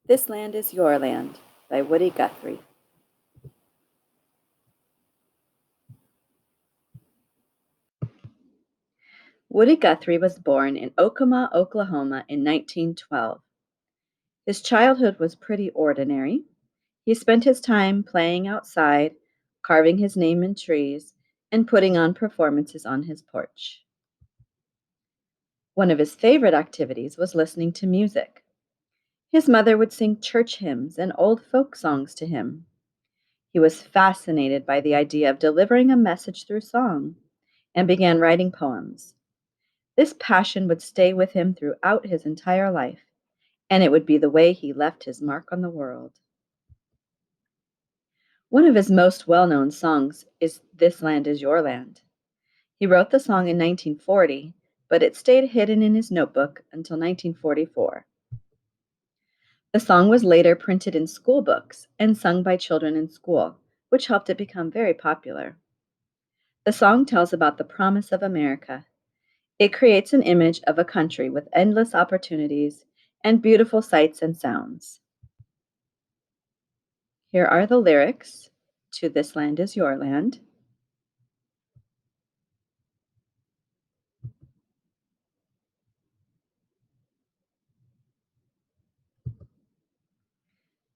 This Land is Your Land by Woody Guthrie. Woody Guthrie was born in Okima, Oklahoma in 1912. His childhood was pretty ordinary. He spent his time playing outside, carving his name in trees, and putting on performances on his porch. One of his favorite activities was listening to music. His mother would sing church hymns and old folk songs to him. He was fascinated by the idea of delivering a message through song and began writing poems. This passion would stay with him throughout his entire life, and it would be the way he left his mark on the world. One of his most well known songs is This Land is Your Land. He wrote the song in 1940, but it stayed hidden in his notebook until 1944. The song was later printed in school books and sung by children in school, which helped it become very popular. The song tells about the promise of America. It creates an image of a country with endless opportunities and beautiful sights and sounds. Here are the lyrics to This Land is Your Land.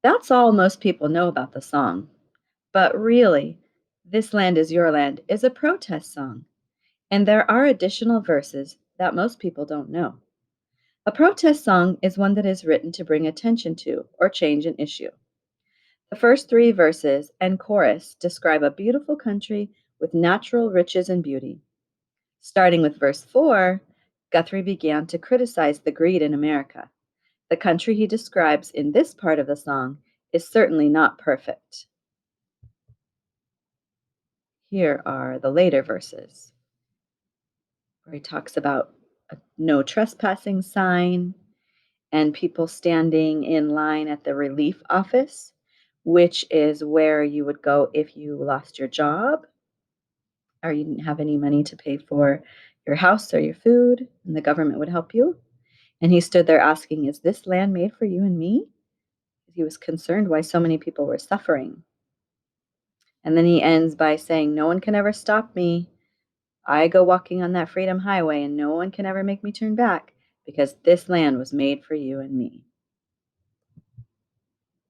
That's all most people know about the song. But really, This Land is Your Land is a protest song, and there are additional verses that most people don't know. A protest song is one that is written to bring attention to or change an issue. The first three verses and chorus describe a beautiful country with natural riches and beauty. Starting with verse 4, Guthrie began to criticize the greed in America. The country he describes in this part of the song is certainly not perfect. Here are the later verses, where he talks about a no trespassing sign and people standing in line at the relief office, which is where you would go if you lost your job or you didn't have any money to pay for your house or your food, and the government would help you. And he stood there asking, "Is this land made for you and me?" He was concerned why so many people were suffering. And then he ends by saying, "No one can ever stop me. I go walking on that freedom highway, and no one can ever make me turn back because this land was made for you and me."